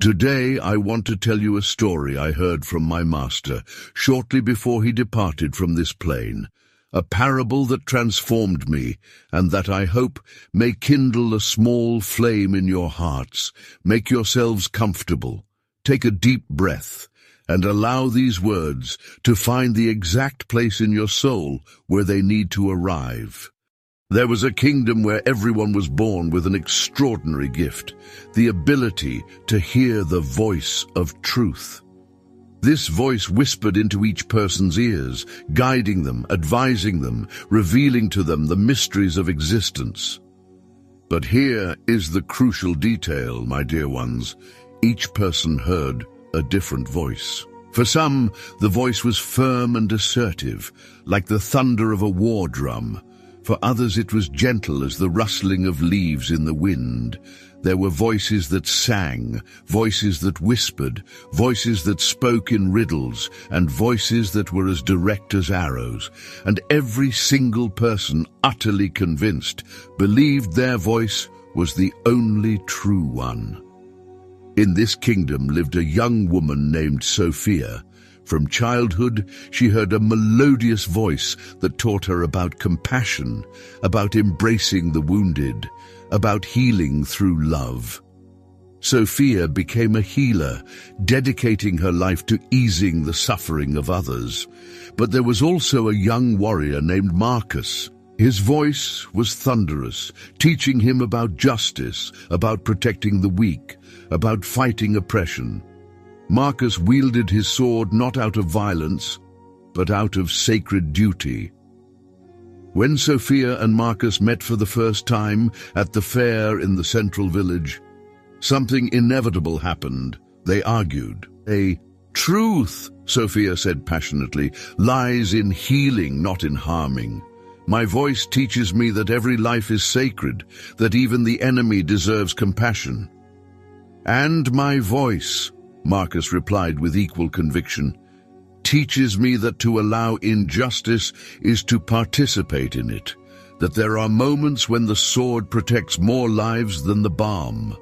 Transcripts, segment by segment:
Today I want to tell you a story I heard from my master shortly before he departed from this plane, a parable that transformed me and that I hope may kindle a small flame in your hearts. Make yourselves comfortable, take a deep breath, and allow these words to find the exact place in your soul where they need to arrive. There was a kingdom where everyone was born with an extraordinary gift, the ability to hear the voice of truth. This voice whispered into each person's ears, guiding them, advising them, revealing to them the mysteries of existence. But here is the crucial detail, my dear ones. Each person heard a different voice. For some, the voice was firm and assertive, like the thunder of a war drum. For others it was gentle as the rustling of leaves in the wind. There were voices that sang, voices that whispered, voices that spoke in riddles, and voices that were as direct as arrows. And every single person, utterly convinced, believed their voice was the only true one. In this kingdom lived a young woman named Sophia. From childhood, she heard a melodious voice that taught her about compassion, about embracing the wounded, about healing through love. Sophia became a healer, dedicating her life to easing the suffering of others. But there was also a young warrior named Marcus. His voice was thunderous, teaching him about justice, about protecting the weak, about fighting oppression. Marcus wielded his sword not out of violence, but out of sacred duty. When Sophia and Marcus met for the first time at the fair in the central village, something inevitable happened. They argued. Truth, Sophia said passionately, lies in healing, not in harming. My voice teaches me that every life is sacred, that even the enemy deserves compassion. And my voice, Marcus replied with equal conviction, teaches me that to allow injustice is to participate in it, that there are moments when the sword protects more lives than the balm.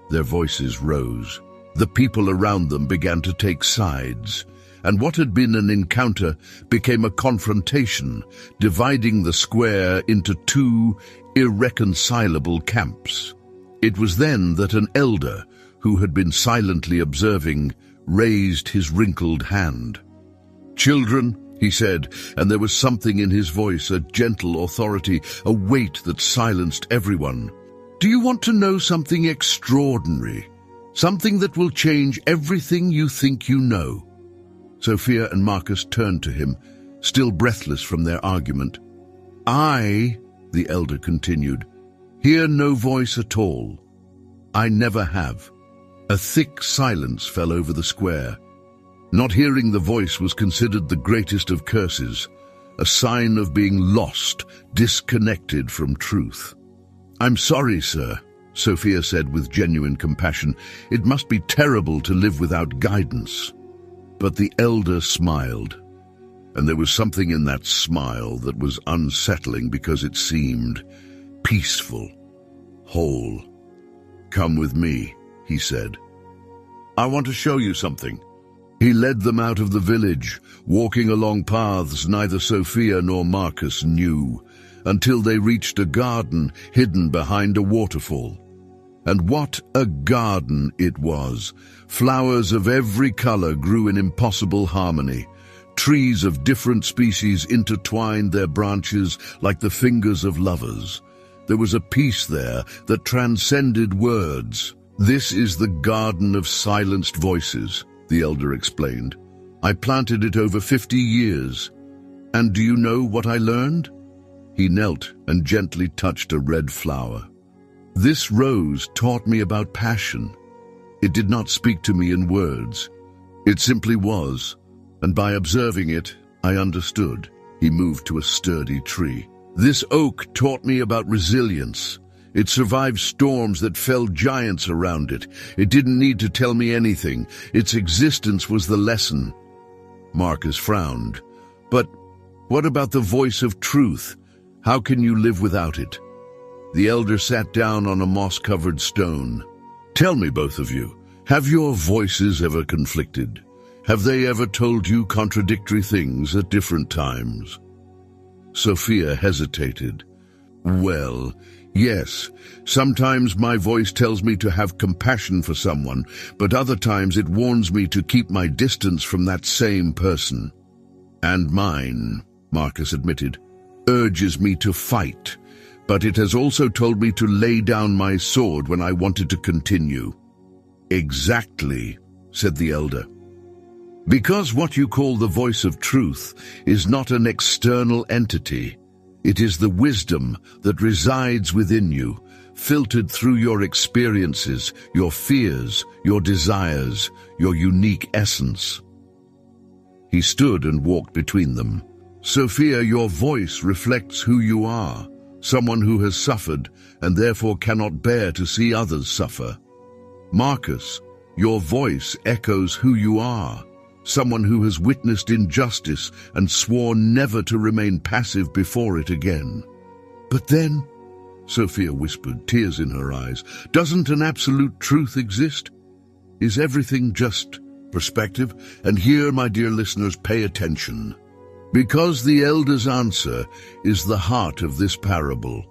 Their voices rose. The people around them began to take sides, and what had been an encounter became a confrontation, dividing the square into two irreconcilable camps. It was then that an elder, who had been silently observing, raised his wrinkled hand. "Children," he said, and there was something in his voice, a gentle authority, a weight that silenced everyone. "Do you want to know something extraordinary? Something that will change everything you think you know?" Sophia and Marcus turned to him, still breathless from their argument. "I," the elder continued, "hear no voice at all. I never have." A thick silence fell over the square. Not hearing the voice was considered the greatest of curses, a sign of being lost, disconnected from truth. "I'm sorry, sir," Sophia said with genuine compassion. "It must be terrible to live without guidance." But the elder smiled, and there was something in that smile that was unsettling because it seemed peaceful, whole. "Come with me," he said. "I want to show you something." He led them out of the village, walking along paths neither Sophia nor Marcus knew, until they reached a garden hidden behind a waterfall. And what a garden it was! Flowers of every color grew in impossible harmony. Trees of different species intertwined their branches like the fingers of lovers. There was a peace there that transcended words. "This is the garden of silenced voices," the elder explained. "I planted it over 50 years. And do you know what I learned?" He knelt and gently touched a red flower. "This rose taught me about passion. It did not speak to me in words. It simply was, and by observing it, I understood." He moved to a sturdy tree. "This oak taught me about resilience. It survived storms that felled giants around it. It didn't need to tell me anything. Its existence was the lesson." Marcus frowned. "But what about the voice of truth? How can you live without it?" The elder sat down on a moss-covered stone. "Tell me, both of you, Have your voices ever conflicted? Have they ever told you contradictory things at different times? Sophia hesitated. Well, yes, sometimes my voice tells me to have compassion for someone, but other times it warns me to keep my distance from that same person. And mine, Marcus admitted, urges me to fight, but it has also told me to lay down my sword when I wanted to continue. Exactly, said the elder. Because what you call the voice of truth is not an external entity. It is the wisdom that resides within you, filtered through your experiences, your fears, your desires, your unique essence. He stood and walked between them. Sophia, your voice reflects who you are, someone who has suffered and therefore cannot bear to see others suffer. Marcus, your voice echoes who you are, someone who has witnessed injustice and swore never to remain passive before it again. But then, Sophia whispered, tears in her eyes, doesn't an absolute truth exist? Is everything just perspective? And here, my dear listeners, pay attention. Because the elder's answer is the heart of this parable.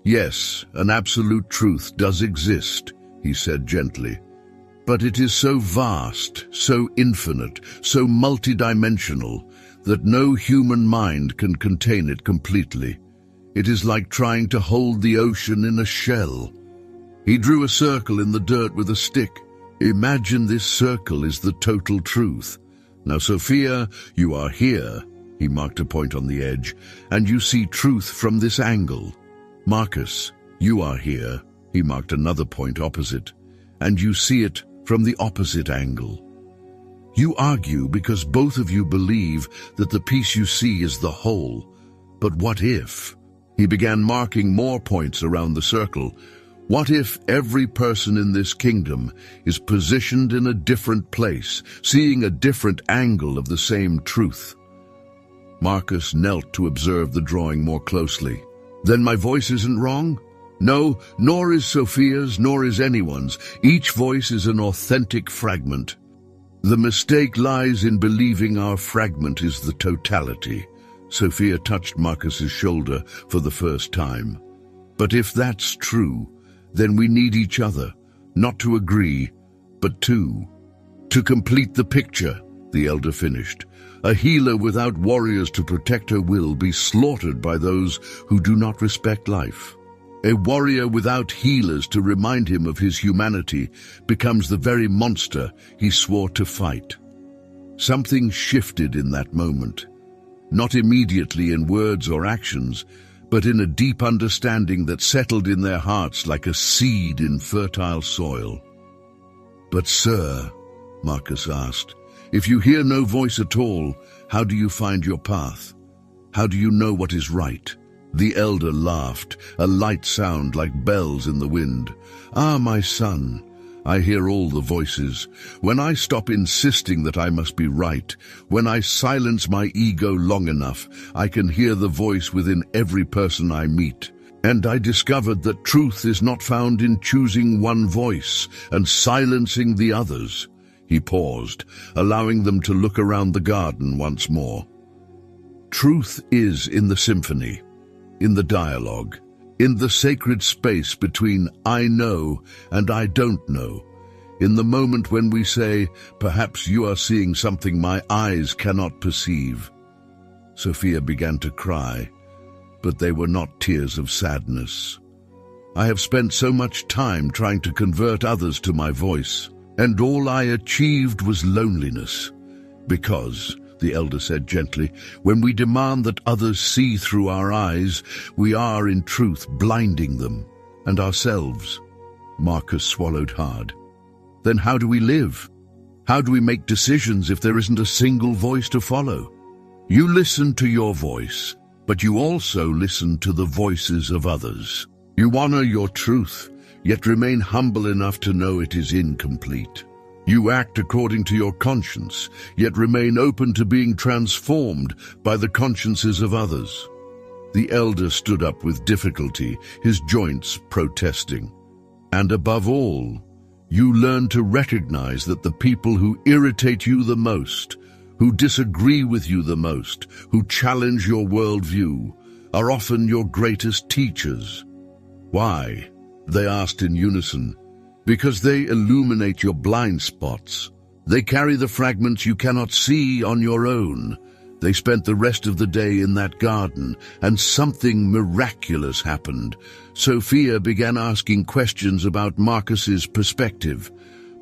Yes, an absolute truth does exist, he said gently. But it is so vast, so infinite, so multidimensional, that no human mind can contain it completely. It is like trying to hold the ocean in a shell. He drew a circle in the dirt with a stick. Imagine this circle is the total truth. Now, Sophia, you are here, he marked a point on the edge, and you see truth from this angle. Marcus, you are here, he marked another point opposite, and you see it from the opposite angle. You argue because both of you believe that the piece you see is the whole. But what if? He began marking more points around the circle. What if every person in this kingdom is positioned in a different place, seeing a different angle of the same truth? Marcus knelt to observe the drawing more closely. Then my voice isn't wrong? No, nor is Sophia's, nor is anyone's. Each voice is an authentic fragment. The mistake lies in believing our fragment is the totality. Sophia touched Marcus's shoulder for the first time. But if that's true, then we need each other, not to agree, but to complete the picture, the elder finished. A healer without warriors to protect her will be slaughtered by those who do not respect life. A warrior without healers to remind him of his humanity becomes the very monster he swore to fight. Something shifted in that moment, not immediately in words or actions, but in a deep understanding that settled in their hearts like a seed in fertile soil. But, sir, Marcus asked, if you hear no voice at all, how do you find your path? How do you know what is right? The elder laughed, a light sound like bells in the wind. Ah, my son, I hear all the voices. When I stop insisting that I must be right, when I silence my ego long enough, I can hear the voice within every person I meet. And I discovered that truth is not found in choosing one voice and silencing the others. He paused, allowing them to look around the garden once more. Truth is in the symphony, in the dialogue, in the sacred space between I know and I don't know, in the moment when we say, perhaps you are seeing something my eyes cannot perceive. Sophia began to cry, but they were not tears of sadness. I have spent so much time trying to convert others to my voice, and all I achieved was loneliness, because, the elder said gently, when we demand that others see through our eyes, we are in truth blinding them, and ourselves. Marcus swallowed hard. Then how do we live? How do we make decisions if there isn't a single voice to follow? You listen to your voice, but you also listen to the voices of others. You honor your truth, yet remain humble enough to know it is incomplete. You act according to your conscience, yet remain open to being transformed by the consciences of others. The elder stood up with difficulty, his joints protesting. And above all, You learn to recognize that the people who irritate you the most, who disagree with you the most, who challenge your worldview, are often your greatest teachers. Why? They asked in unison. Because they illuminate your blind spots. They carry the fragments you cannot see on your own. They spent the rest of the day in that garden, and something miraculous happened. Sophia began asking questions about Marcus's perspective.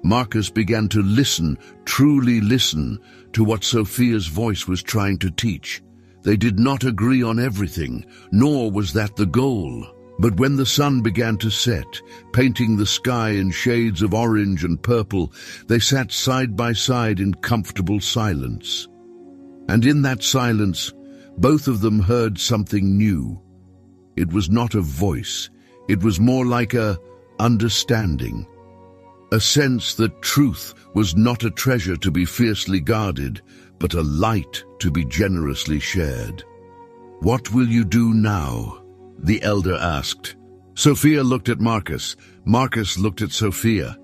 Marcus began to listen, truly listen, to what Sophia's voice was trying to teach. They did not agree on everything, nor was that the goal. But when the sun began to set, painting the sky in shades of orange and purple, they sat side by side in comfortable silence. And in that silence, both of them heard something new. It was not a voice. It was more like a understanding. A sense that truth was not a treasure to be fiercely guarded, but a light to be generously shared. "What will you do now?" the elder asked. Sophia looked at Marcus. Marcus looked at Sophia.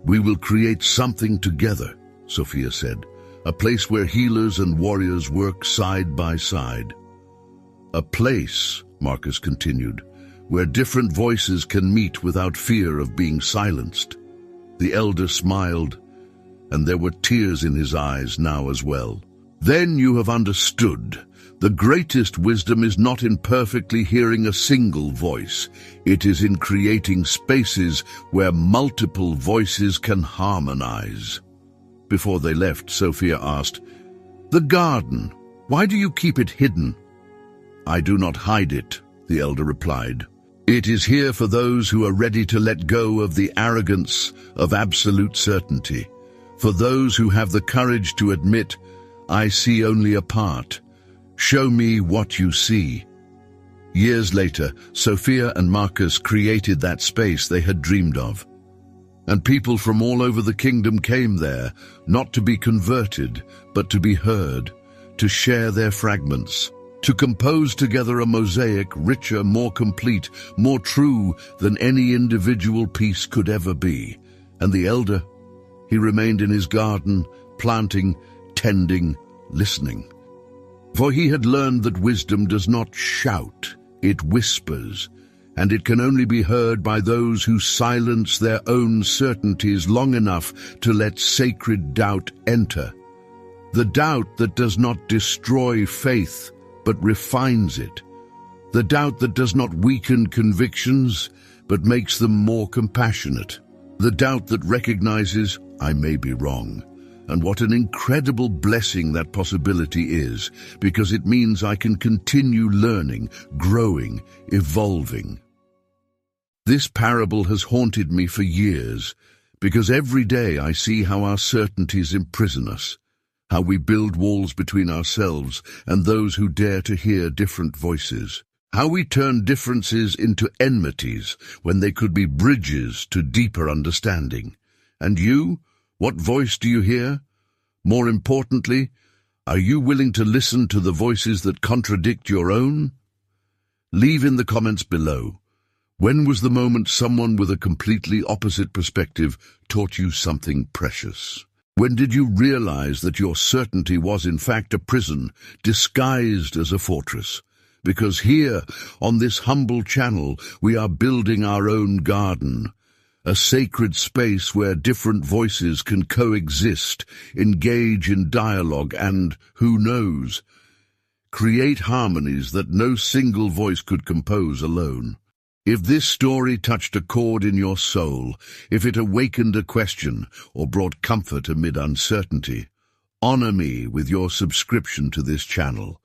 "We will create something together," Sophia said. "A place where healers and warriors work side by side." "A place," Marcus continued, "where different voices can meet without fear of being silenced." The elder smiled, and there were tears in his eyes now as well. "Then you have understood. The greatest wisdom is not in perfectly hearing a single voice. It is in creating spaces where multiple voices can harmonize." Before they left, Sophia asked, "The garden, why do you keep it hidden?" "I do not hide it," the elder replied. "It is here for those who are ready to let go of the arrogance of absolute certainty, for those who have the courage to admit, 'I see only a part. Show me what you see.'" Years later, Sophia and Marcus created that space they had dreamed of. And people from all over the kingdom came there, not to be converted, but to be heard, to share their fragments, to compose together a mosaic richer, more complete, more true than any individual piece could ever be. And the elder, he remained in his garden, planting, tending, listening. For he had learned that wisdom does not shout, it whispers, and it can only be heard by those who silence their own certainties long enough to let sacred doubt enter. The doubt that does not destroy faith, but refines it. The doubt that does not weaken convictions, but makes them more compassionate. The doubt that recognizes, "I may be wrong." And what an incredible blessing that possibility is, because it means I can continue learning, growing, evolving. This parable has haunted me for years, because every day I see how our certainties imprison us, how we build walls between ourselves and those who dare to hear different voices, how we turn differences into enmities when they could be bridges to deeper understanding. And you? What voice do you hear? More importantly, are you willing to listen to the voices that contradict your own? Leave in the comments below. When was the moment someone with a completely opposite perspective taught you something precious? When did you realize that your certainty was in fact a prison disguised as a fortress? Because here, on this humble channel, we are building our own garden. A sacred space where different voices can coexist, engage in dialogue and, who knows, create harmonies that no single voice could compose alone. If this story touched a chord in your soul, if it awakened a question or brought comfort amid uncertainty, honor me with your subscription to this channel.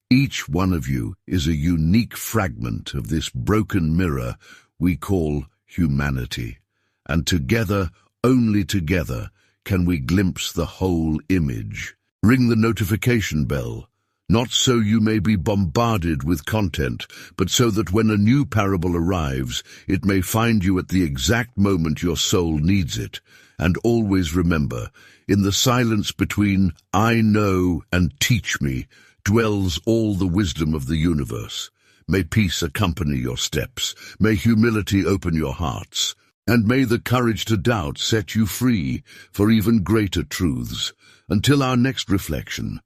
Each one of you is a unique fragment of this broken mirror we call humanity, and together, only together, can we glimpse the whole image. Ring the notification bell, not so you may be bombarded with content, but so that when a new parable arrives, it may find you at the exact moment your soul needs it. And always remember, in the silence between "I know" and "teach me" dwells all the wisdom of the universe. May peace accompany your steps. May humility open your hearts. And may the courage to doubt set you free for even greater truths. Until our next reflection,